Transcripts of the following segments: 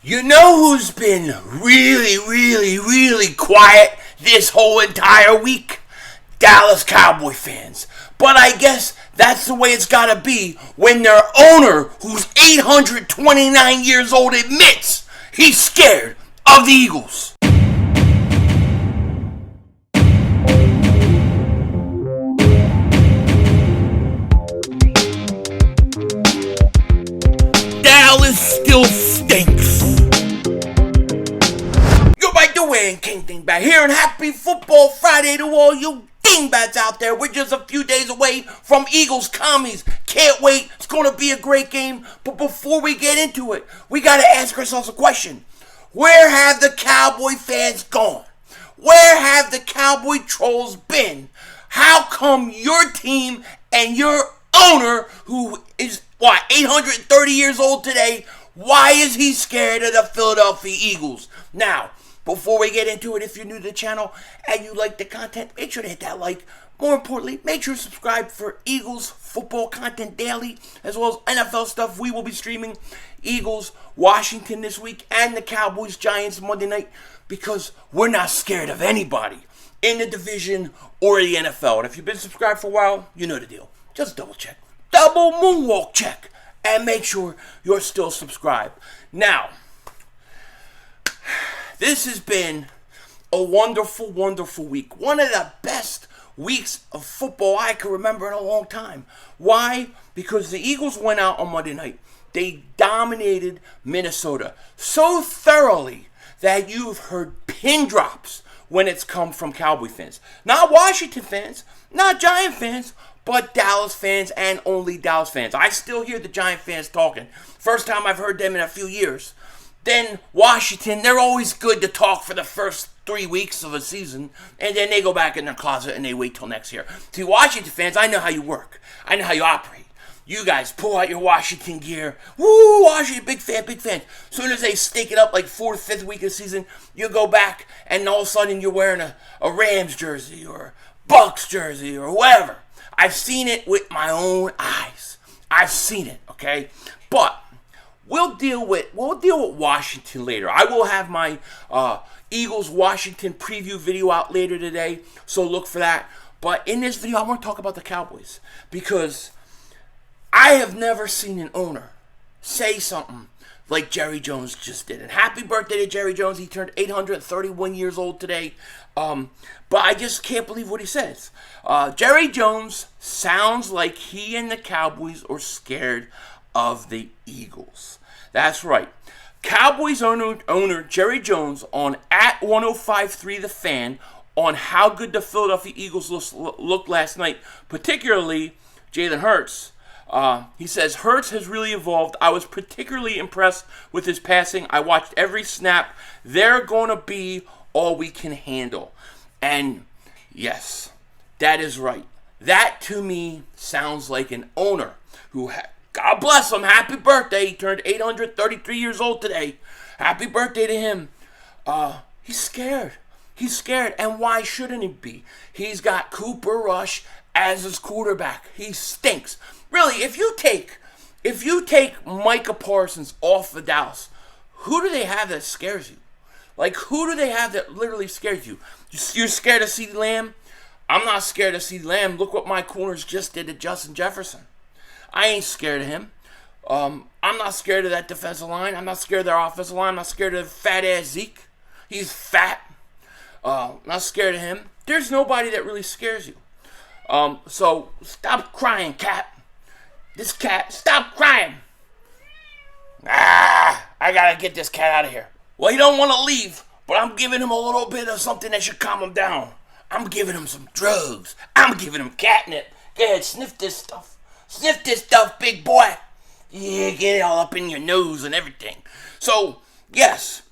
You know who's been really quiet this whole entire week? Dallas Cowboy fans. But I guess that's the way it's gotta be when their owner, who's 829 years old, admits he's scared of the Eagles. Dallas still stinks. Yo, by the way, King Dingbat here, and happy Football Friday to all you Dingbats out there. We're just a few days away from Eagles commies. Can't wait. It's going to be a great game. But before we get into it, we got to ask ourselves a question. Where have the Cowboy fans gone? Where have the Cowboy trolls been? How come your team and your owner, who is, 830 years old today, why is he scared of the Philadelphia Eagles? Now, before we get into it, if you're new to the channel and you like the content, make sure to hit that like. More importantly, make sure to subscribe for Eagles football content daily, as well as NFL stuff. We will be streaming Eagles, Washington this week, and the Cowboys, Giants Monday night, because we're not scared of anybody in the division or the NFL. And if you've been subscribed for a while, you know the deal. Just double check. Double moonwalk check. And make sure you're still subscribed. Now, this has been a wonderful week. One of the best weeks of football I can remember in a long time. Why? Because the Eagles went out on Monday night. They dominated Minnesota so thoroughly that you've heard pin drops when it's come from Cowboy fans. Not Washington fans, not Giant fans, but Dallas fans, and only Dallas fans. I still hear the Giant fans talking. First time I've heard them in a few years. Then Washington, they're always good to talk for the first 3 weeks of a season, and then they go back in their closet and they wait till next year. See, Washington fans, I know how you work. I know how you operate. You guys pull out your Washington gear. Woo, Washington, big fan. As soon as they stake it up like 4th, 5th week of the season, you go back and all of a sudden you're wearing a Rams jersey or a Bucks jersey or whatever. I've seen it with my own eyes. I've seen it, okay? But we'll deal with Washington later. I will have my Eagles Washington preview video out later today, so look for that. But in this video, I want to talk about the Cowboys, because I have never seen an owner say something like Jerry Jones just did. And happy birthday to Jerry Jones. He turned 831 years old today. But I just can't believe what he says. Jerry Jones sounds like he and the Cowboys are scared of the Eagles. That's right. Cowboys owner Jerry Jones on @1053 The Fan on how good the Philadelphia Eagles looked last night, particularly Jalen Hurts. He says, Hurts has really evolved. I was particularly impressed with his passing. I watched every snap. They're going to be all we can handle. And yes, that is right. That to me sounds like an owner who, God bless him, happy birthday. He turned 833 years old today. Happy birthday to him. He's scared. He's scared. And why shouldn't he be? He's got Cooper Rush as his quarterback. He stinks. Really, if you take Micah Parsons off of Dallas, who do they have that scares you? Like, who do they have that literally scares you? You're scared of CeeDee Lamb? I'm not scared of CeeDee Lamb. Look what my corners just did to Justin Jefferson. I ain't scared of him. I'm not scared of that defensive line. I'm not scared of their offensive line. I'm not scared of fat-ass Zeke. He's fat. Not scared of him. There's nobody that really scares you. So stop crying, cat. This cat, stop crying. I gotta get this cat out of here. Well, he don't want to leave, but I'm giving him a little bit of something that should calm him down. I'm giving him some drugs. I'm giving him catnip. Go ahead, sniff this stuff. Sniff this stuff, big boy. Yeah, get it all up in your nose and everything. So, yes,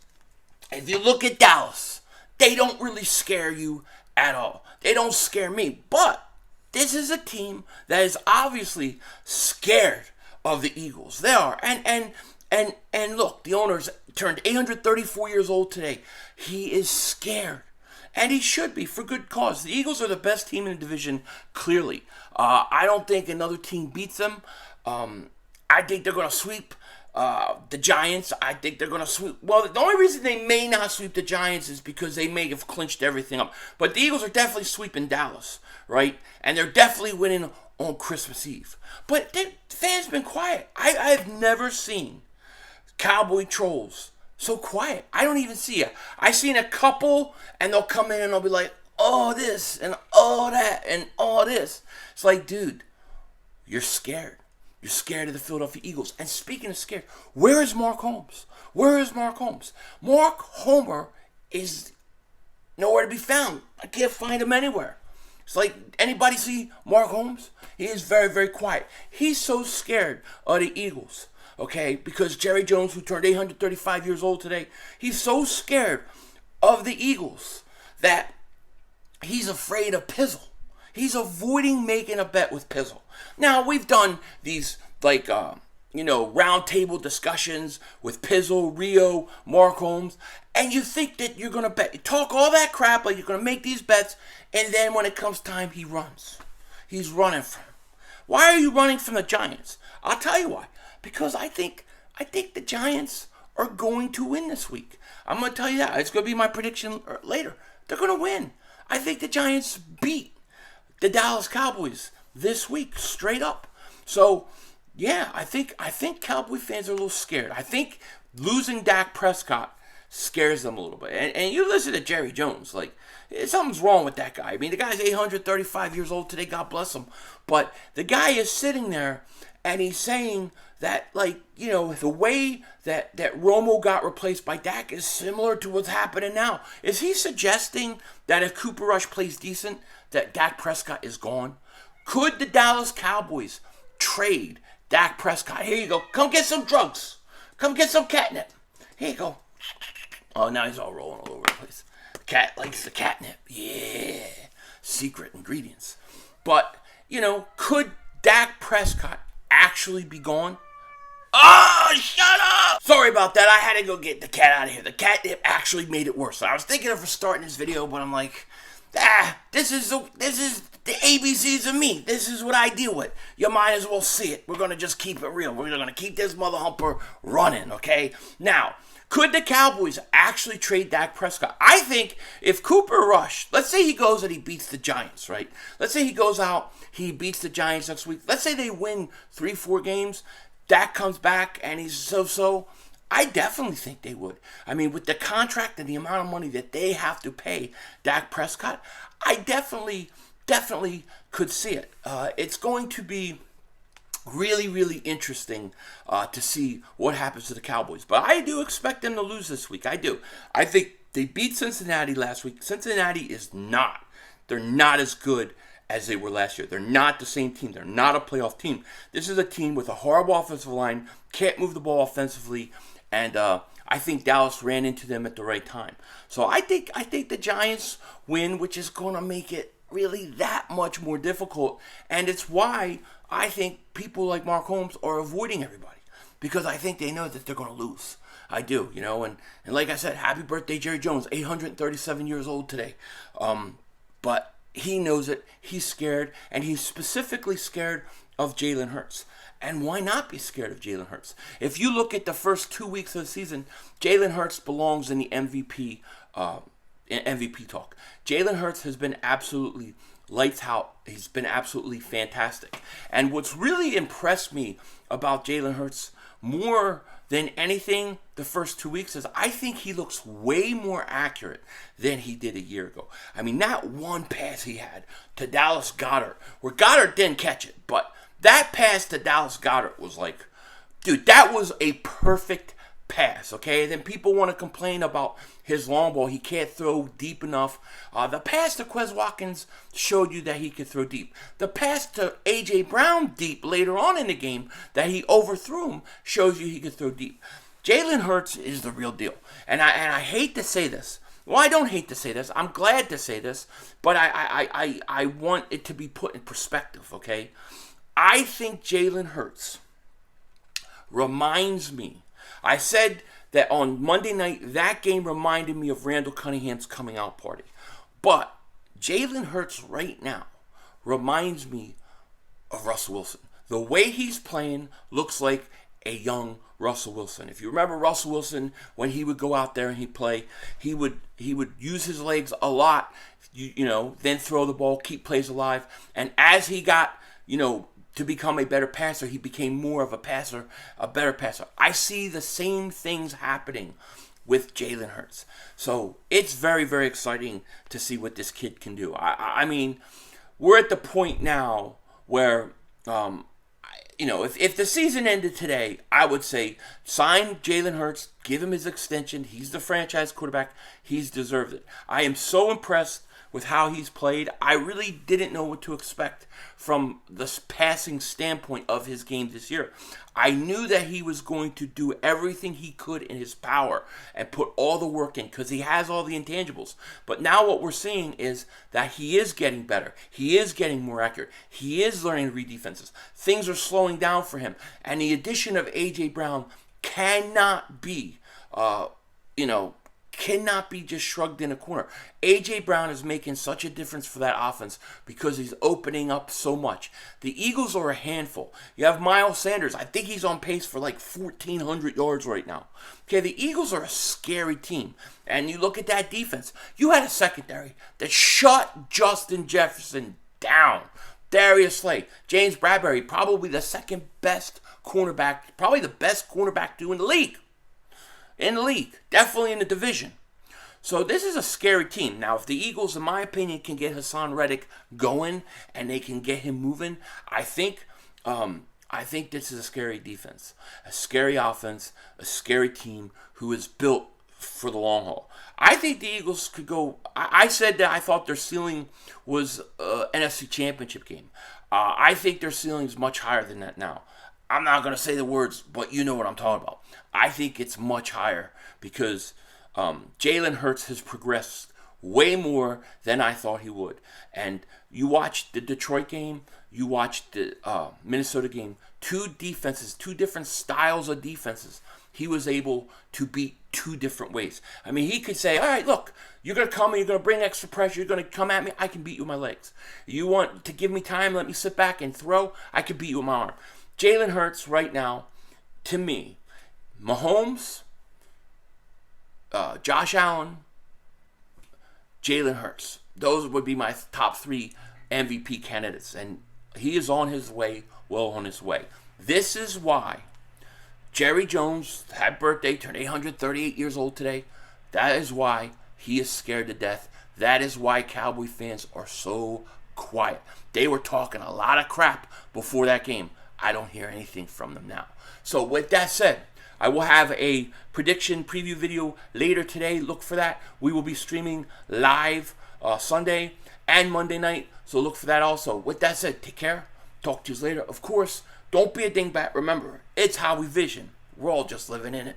if you look at Dallas, they don't really scare you at all. They don't scare me, but this is a team that is obviously scared of the Eagles. They are. And look, the owner's turned 834 years old today. He is scared. And he should be, for good cause. The Eagles are the best team in the division, clearly. I don't think another team beats them. I think they're going to sweep The Giants, I think they're going to sweep. Well, the only reason they may not sweep the Giants is because they may have clinched everything up. But the Eagles are definitely sweeping Dallas, right? And they're definitely winning on Christmas Eve. But the fans been quiet. I've never seen Cowboy trolls so quiet. I don't even see it. I've seen a couple, and they'll come in and they'll be like, oh, this, and oh, that, and all this. It's like, dude, you're scared. You're scared of the Philadelphia Eagles. And speaking of scared, where is Mark Holmes? Where is Mark Holmes? Mark Homer is nowhere to be found. I can't find him anywhere. It's like, anybody see Mark Holmes? He is very, very quiet. He's so scared of the Eagles, okay? Because Jerry Jones, who turned 835 years old today, he's so scared of the Eagles that he's afraid of Pizzle. He's avoiding making a bet with Pizzle. Now, we've done these, round table discussions with Pizzle, Rio, Mark Holmes, and you think that you're going to bet. You talk all that crap, like you're going to make these bets, and then when it comes time, he runs. He's running from him. Why are you running from the Giants? I'll tell you why. Because I think the Giants are going to win this week. I'm going to tell you that. It's going to be my prediction later. They're going to win. I think the Giants beat the Dallas Cowboys this week, straight up. So, yeah, I think Cowboy fans are a little scared. I think losing Dak Prescott scares them a little bit. And you listen to Jerry Jones, like, something's wrong with that guy. I mean, the guy's 835 years old today, God bless him. But the guy is sitting there, and he's saying that, the way that Romo got replaced by Dak is similar to what's happening now. Is he suggesting that if Cooper Rush plays decent, that Dak Prescott is gone? Could the Dallas Cowboys trade Dak Prescott? Here you go. Come get some drugs. Come get some catnip. Here you go. Oh, now he's all rolling all over the place. The cat likes the catnip. Yeah. Secret ingredients. But, could Dak Prescott actually be gone? Oh, shut up! Sorry about that. I had to go get the cat out of here. The catnip actually made it worse. I was thinking of starting this video, but I'm like, this is the ABCs of me. This is what I deal with. You might as well see it. We're going to just keep it real. We're going to keep this mother humper running, okay? Now, could the Cowboys actually trade Dak Prescott? I think if Cooper Rush, let's say he goes and he beats the Giants, right? Let's say he goes out, he beats the Giants next week. Let's say they win 3-4 games. Dak comes back and he's so-so. I definitely think they would. I mean, with the contract and the amount of money that they have to pay Dak Prescott, I definitely could see it. It's going to be really, really interesting to see what happens to the Cowboys. But I do expect them to lose this week. I do. I think they beat Cincinnati last week. Cincinnati is not. They're not as good as they were last year. They're not the same team. They're not a playoff team. This is a team with a horrible offensive line, can't move the ball offensively, and I think Dallas ran into them at the right time. So I think the Giants win, which is going to make it really that much more difficult. And it's why I think people like Mark Holmes are avoiding everybody, because I think they know that they're going to lose. I do, and like I said, happy birthday, Jerry Jones, 837 years old today. But he knows it. He's scared, and he's specifically scared of Jalen Hurts. And why not be scared of Jalen Hurts? If you look at the first 2 weeks of the season, Jalen Hurts belongs in the MVP talk. Jalen Hurts has been absolutely lights out. He's been absolutely fantastic. And what's really impressed me about Jalen Hurts more than anything the first 2 weeks is I think he looks way more accurate than he did a year ago. I mean, that one pass he had to Dallas Goedert, where Goedert didn't catch it, but that pass to Dallas Goedert was like, dude, that was a perfect pass, okay? And then people want to complain about his long ball. He can't throw deep enough. The pass to Quez Watkins showed you that he could throw deep. The pass to A.J. Brown deep later on in the game that he overthrew him shows you he could throw deep. Jalen Hurts is the real deal. And I hate to say this. Well, I don't hate to say this. I'm glad to say this. But I want it to be put in perspective, okay? I think Jalen Hurts reminds me. I said that on Monday night, that game reminded me of Randall Cunningham's coming out party. But Jalen Hurts right now reminds me of Russell Wilson. The way he's playing looks like a young Russell Wilson. If you remember Russell Wilson, when he would go out there and he'd play, he would use his legs a lot, then throw the ball, keep plays alive. And as he got, to become a better passer, he became more of a passer, a better passer. I see the same things happening with Jalen Hurts. So it's very, very exciting to see what this kid can do. I mean, we're at the point now where, if the season ended today, I would say sign Jalen Hurts, give him his extension. He's the franchise quarterback. He's deserved it. I am so impressed with how he's played. I really didn't know what to expect from the passing standpoint of his game this year. I knew that he was going to do everything he could in his power and put all the work in because he has all the intangibles. But now what we're seeing is that he is getting better. He is getting more accurate. He is learning to read defenses. Things are slowing down for him. And the addition of A.J. Brown cannot be, cannot be just shrugged in a corner. A.J. Brown is making such a difference for that offense because he's opening up so much. The Eagles are a handful. You have Miles Sanders. I think he's on pace for like 1,400 yards right now. Okay, the Eagles are a scary team. And you look at that defense. You had a secondary that shut Justin Jefferson down. Darius Slay, James Bradbury, probably the second best cornerback, probably the best cornerback in the league. Definitely in the division. So this is a scary team. Now, if the Eagles, in my opinion, can get Hassan Reddick going and they can get him moving, I think this is a scary defense, a scary offense, a scary team who is built for the long haul. I think the Eagles could go. I said that I thought their ceiling was NFC Championship game. I think their ceiling is much higher than that now. I'm not going to say the words, but you know what I'm talking about. I think it's much higher because Jalen Hurts has progressed way more than I thought he would. And you watched the Detroit game, you watched the Minnesota game, two defenses, two different styles of defenses. He was able to beat two different ways. I mean, he could say, all right, look, you're going to come and you're going to bring extra pressure. You're going to come at me. I can beat you with my legs. You want to give me time, let me sit back and throw. I can beat you with my arm. Jalen Hurts right now, to me, Mahomes, Josh Allen, Jalen Hurts. Those would be my top 3 MVP candidates. And he is on his way, well on his way. This is why Jerry Jones had birthday, turned 838 years old today. That is why he is scared to death. That is why Cowboy fans are so quiet. They were talking a lot of crap before that game. I don't hear anything from them now. So with that said, I will have a prediction preview video later today. Look for that. We will be streaming live Sunday and Monday night. So look for that also. With that said, take care. Talk to you later. Of course, don't be a dingbat. Remember, it's how we vision. We're all just living in it.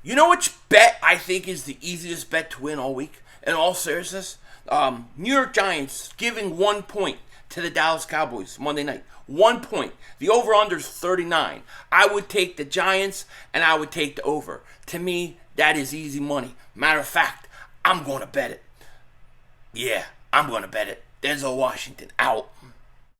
You know which bet I think is the easiest bet to win all week? In all seriousness, New York Giants giving 1 point to the Dallas Cowboys Monday night. 1 point. The over-under is 39. I would take the Giants and I would take the over. To me, that is easy money. Matter of fact, I'm going to bet it. Yeah, I'm going to bet it. Denzel Washington out.